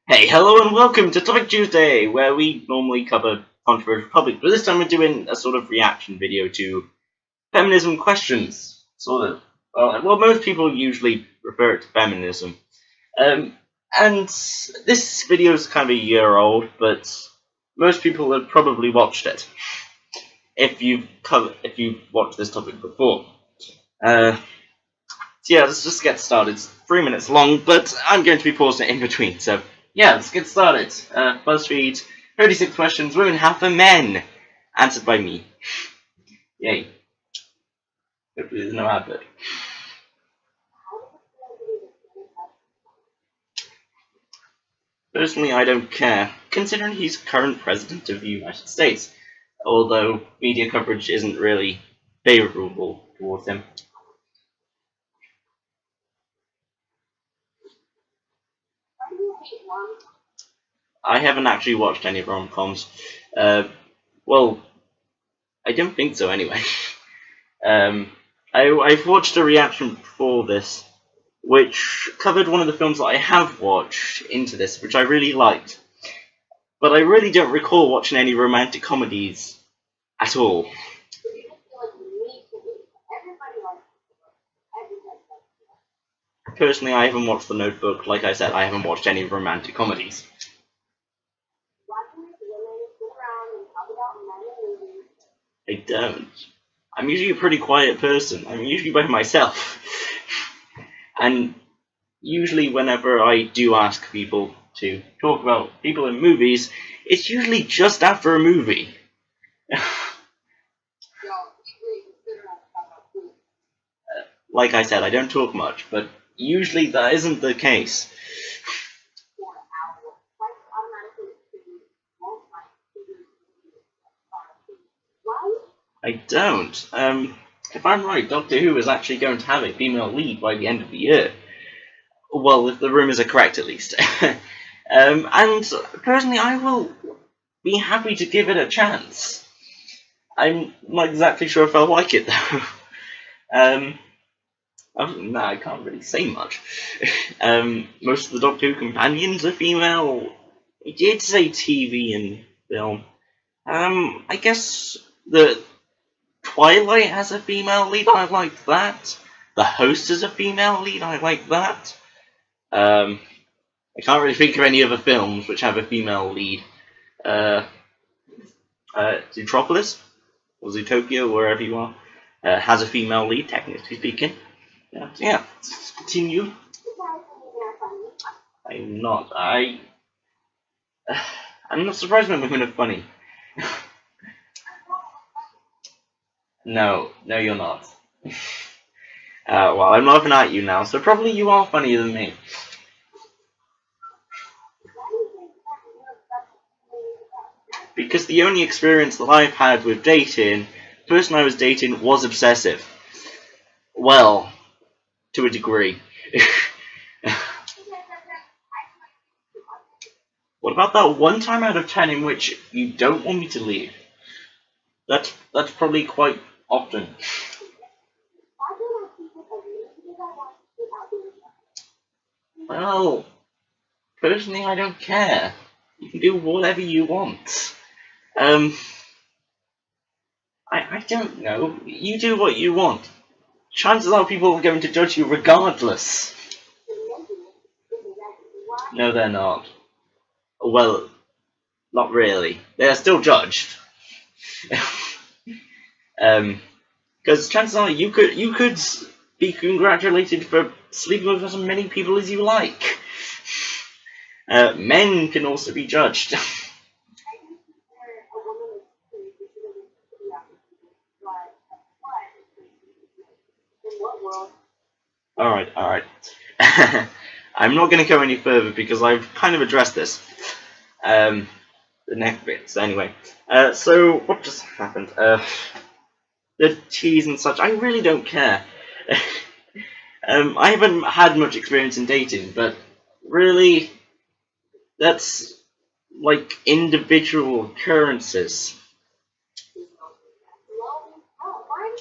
Hey, hello and welcome to Topic Tuesday, where we normally cover controversial topics, but this time we're doing a sort of reaction video to feminism questions. Sort of. Well, most people usually refer it to feminism. And this video is kind of a year old, but most people have probably watched it. If you've watched this topic before. So yeah, let's just get started. It's 3 minutes long, but I'm going to be pausing it in between, so yeah, let's get started. BuzzFeed, 36 questions, women have for men. Answered by me. Yay. Hopefully there's no advert. Personally, I don't care, considering he's current president of the United States, although media coverage isn't really favourable towards him. I haven't actually watched any rom-coms. Well, I don't think so anyway. I've watched a reaction before this, which covered one of the films that I have watched into this, which I really liked. But I really don't recall watching any romantic comedies at all. Personally, I haven't watched The Notebook. Like I said, I haven't watched any romantic comedies. I don't. I'm usually a pretty quiet person. I'm usually by myself. And usually whenever I do ask people to talk about people in movies, it's usually just after a movie. Like I said, I don't talk much, but usually that isn't the case. I don't. If I'm right, Doctor Who is actually going to have a female lead by the end of the year. Well, if the rumours are correct, at least. And personally, I will be happy to give it a chance. I'm not exactly sure if I'll like it, though. Other than that, I can't really say much. Most of the Doctor Who companions are female. I did say TV and film. I guess the Twilight has a female lead, I like that. The Host is a female lead, I like that. I can't really think of any other films which have a female lead. Zootropolis, or Zootopia, wherever you are, has a female lead, technically speaking. So yeah, let's continue. I'm not. I'm not surprised when women are funny. No, you're not. Well, I'm laughing at you now, so probably you are funnier than me. Because the only experience that I've had with dating, the person I was dating was obsessive. Well, to a degree. What about that one time out of 10 in which you don't want me to leave? That's probably quite often. Well, personally, I don't care. You can do whatever you want. I don't know. You do what you want. Chances are people are going to judge you regardless. No, they're not. Well, not really. They are still judged. Because chances are you could be congratulated for sleeping with as many people as you like. Men can also be judged. Alright. I'm not going to go any further because I've kind of addressed this. The next bit. So anyway, so what just happened? The teas and such, I really don't care. I haven't had much experience in dating, but really, that's like individual occurrences.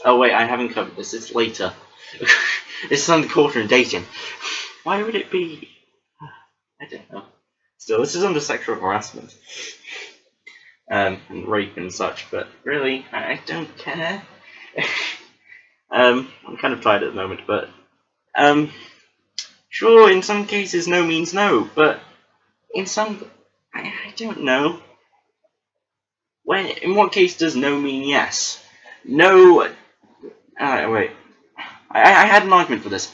Oh wait, I haven't covered this, it's later. This is on the quarter in dating. Why would it be? I don't know. Still, this is under sexual harassment. And rape and such, but really, I don't care. I'm kind of tired at the moment, but sure, in some cases no means no, but in some, I don't know. In what case does no mean yes? No, wait, I had an argument for this.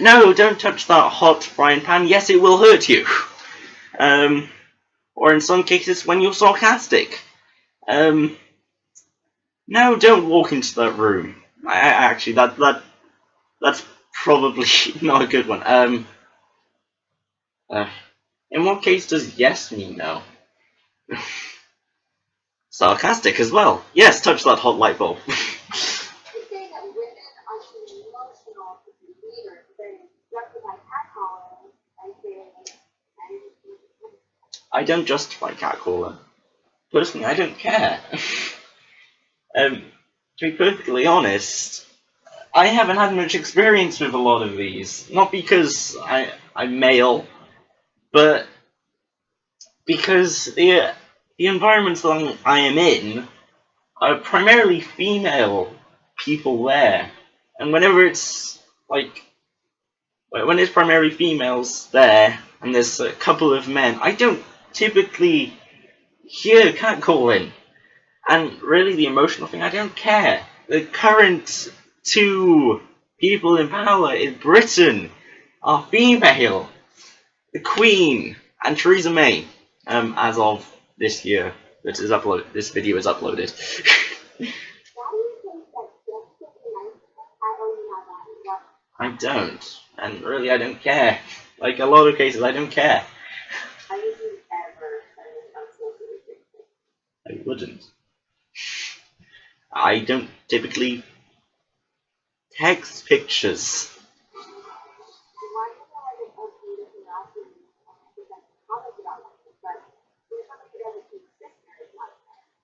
No, don't touch that hot frying pan, yes it will hurt you. Or in some cases when you're sarcastic. No, don't walk into that room. Actually, that's probably not a good one. In what case does yes mean no? Sarcastic as well. Yes, touch that hot light bulb. I don't justify catcalling. Personally, I don't care. To be perfectly honest, I haven't had much experience with a lot of these. Not because I'm male, but because the environments that I am in are primarily female people there. And whenever it's like, when it's primarily females there, and there's a couple of men, I don't typically hear catcalling. And really, the emotional thing, I don't care. The current two people in power in Britain are female. The Queen and Theresa May, as of this year that is uploaded. This video is uploaded. I don't, and really, I don't care. Like a lot of cases, I don't care. I wouldn't. I don't typically text pictures.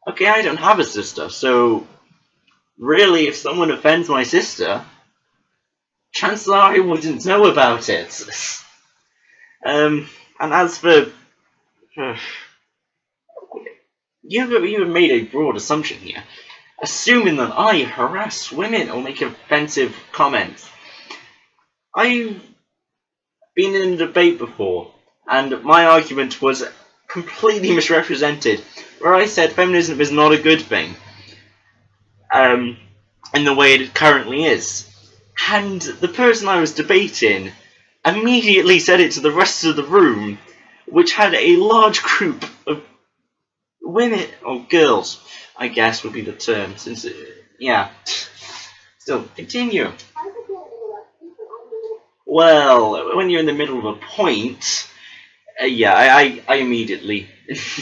Okay, I don't have a sister, so really, if someone offends my sister, chances are I wouldn't know about it. And as for you have made a broad assumption here, assuming that I harass women or make offensive comments. I've been in a debate before, and my argument was completely misrepresented, where I said feminism is not a good thing, in the way it currently is. And the person I was debating immediately said it to the rest of the room, which had a large group of women, or girls, I guess would be the term, since, yeah. Still, continue. Well, when you're in the middle of a point, yeah, I immediately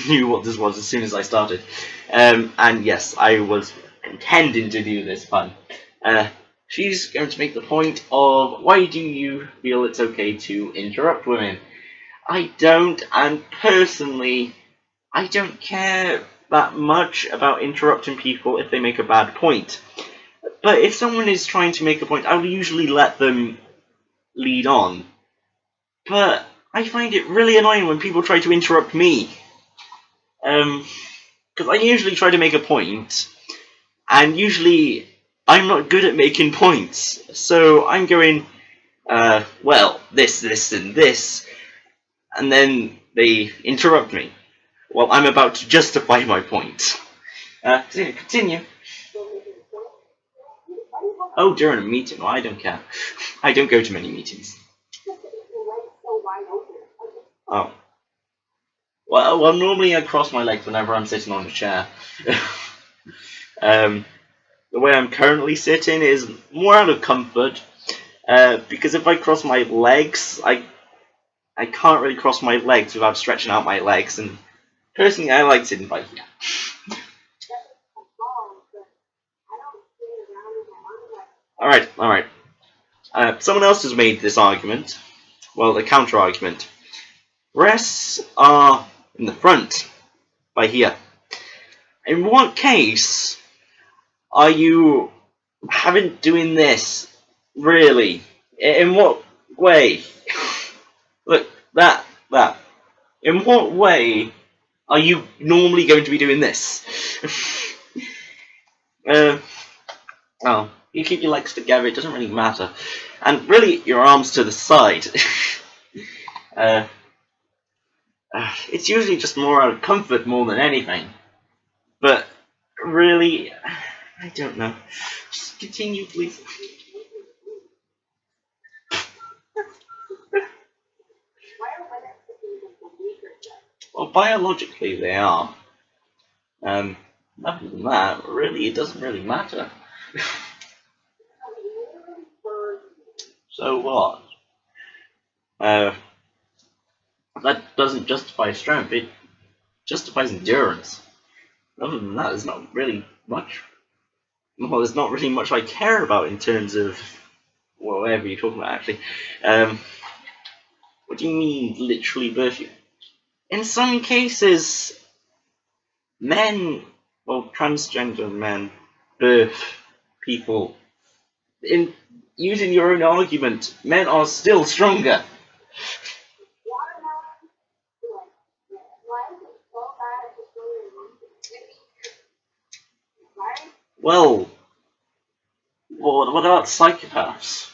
knew what this was as soon as I started. And yes, I was intending to do this pun. She's going to make the point of, why do you feel it's okay to interrupt women? I don't, and personally, I don't care that much about interrupting people if they make a bad point. But if someone is trying to make a point, I will usually let them lead on. But I find it really annoying when people try to interrupt me. Because I usually try to make a point, and usually I'm not good at making points. So I'm going, well, this, and this, and then they interrupt me. Well, I'm about to justify my point. Continue. Oh, during a meeting? Well, I don't care. I don't go to many meetings. Oh. Well, normally I cross my legs whenever I'm sitting on a chair. The way I'm currently sitting is more out of comfort, because if I cross my legs, I can't really cross my legs without stretching out my legs, and personally, I like sitting by here. Alright. Someone else has made this argument. Well, the counter-argument. Breasts are in the front, by here. In what case are you doing this? Really? In what way? Look, that. In what way are you normally going to be doing this? Well, you keep your legs together, it doesn't really matter. And really, your arms to the side. It's usually just more out of comfort more than anything. But really, I don't know. Just continue, please. Well, biologically they are. Other than that, really, it doesn't really matter. So what? That doesn't justify strength, it justifies endurance. Other than that, there's not really much. Well, there's not really much I care about in terms of whatever you're talking about, actually. What do you mean, literally birth you? In some cases, men, well, transgender men, birth people. In using your own argument, men are still stronger. Well, what about psychopaths?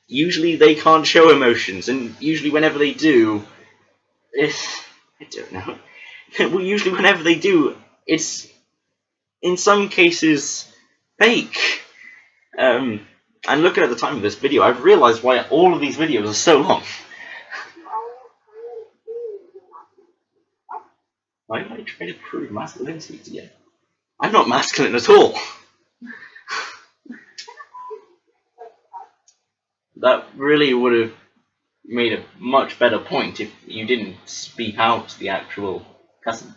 Usually they can't show emotions, and usually whenever they do, I don't know. Well, usually whenever they do, it's in some cases fake. And looking at the time of this video, I've realized why all of these videos are so long. Why am I trying to prove masculinity to you? I'm not masculine at all. That really would have made a much better point if you didn't speak out the actual cussing.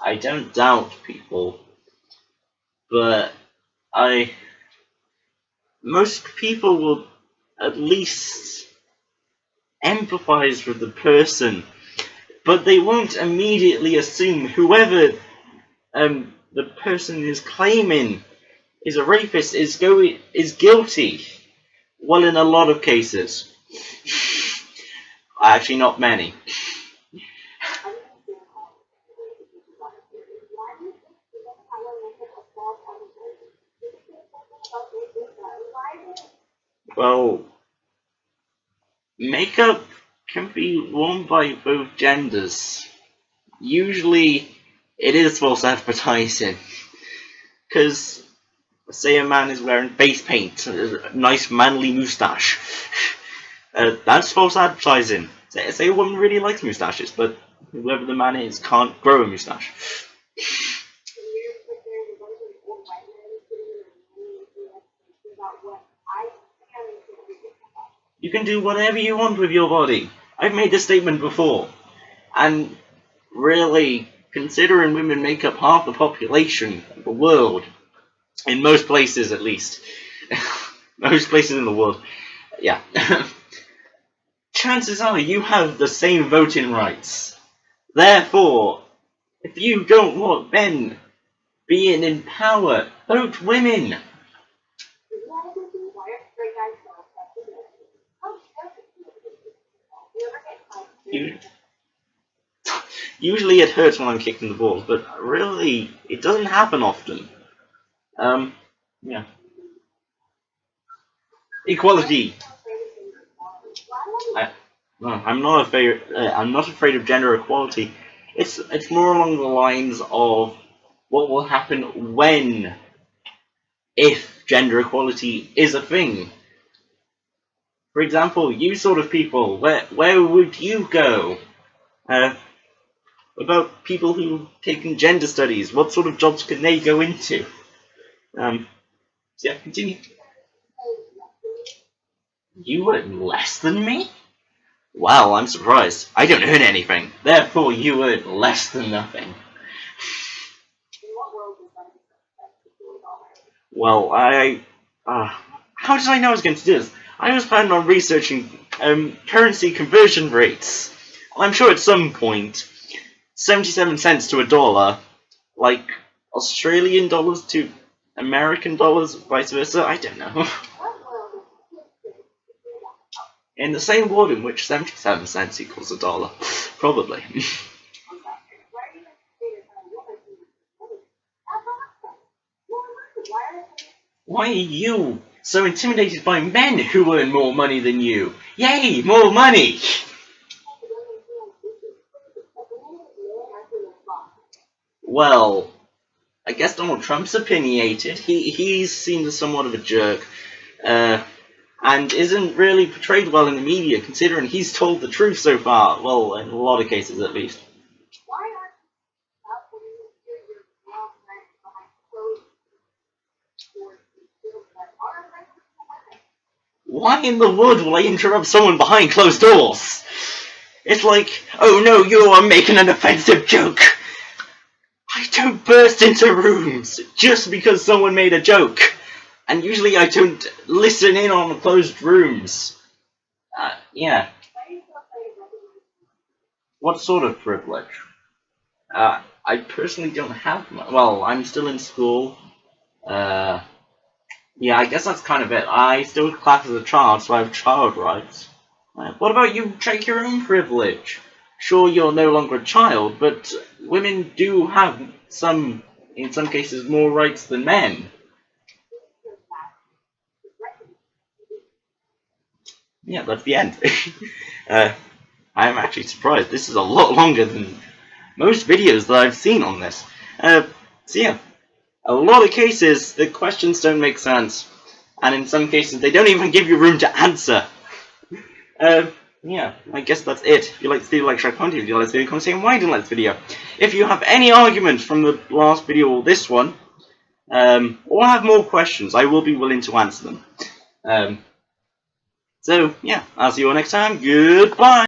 I don't doubt people, but most people will at least empathize with the person, but they won't immediately assume whoever the person is claiming is a rapist is guilty. Well, in a lot of cases. Actually, not many. Well, makeup can be worn by both genders. Usually, it is false advertising. Because, say a man is wearing face paint, a nice manly moustache. That's false advertising. Say a woman really likes moustaches, but whoever the man is can't grow a moustache. You can do whatever you want with your body. I've made this statement before. And really, considering women make up half the population of the world, in most places at least, most places in the world, yeah, chances are you have the same voting rights. Therefore, if you don't want men being in power, vote women. Usually it hurts when I'm kicked in the balls, but really, it doesn't happen often. Yeah. Equality. I'm not afraid of gender equality. It's more along the lines of what will happen if gender equality is a thing. For example, you sort of people, where would you go? About people who've taken gender studies, what sort of jobs can they go into? So yeah, continue. You earn less than me? Wow, I'm surprised. I don't earn anything. Therefore, you earn less than nothing. Well, how did I know I was going to do this? I was planning on researching currency conversion rates. I'm sure at some point, 77 cents to a dollar, like Australian dollars to American dollars, vice versa. I don't know. in the same world in which 77 cents equals $1. Probably. Why are you so intimidated by men who earn more money than you? Yay, more money! Well, I guess Donald Trump's opinionated. He's seen as somewhat of a jerk, and isn't really portrayed well in the media, considering he's told the truth so far. Well, in a lot of cases, at least. Why in the world will I interrupt someone behind closed doors? It's like, oh no, you are making an offensive joke. I don't burst into rooms just because someone made a joke. And usually I don't listen in on closed rooms. Yeah. What sort of privilege? I personally don't have much. Well, I'm still in school. Yeah, I guess that's kind of it. I still class as a child, so I have child rights. What about you? Check your own privilege. Sure, you're no longer a child, but women do have in some cases, more rights than men. Yeah, that's the end. I'm actually surprised. This is a lot longer than most videos that I've seen on this. So yeah. A lot of cases, the questions don't make sense, and in some cases, they don't even give you room to answer. Yeah, I guess that's it. If you like this video, like, share, comment. If you like this video, comment saying why you didn't like this video. If you have any arguments from the last video or this one, or have more questions, I will be willing to answer them. So, yeah, I'll see you all next time. Goodbye!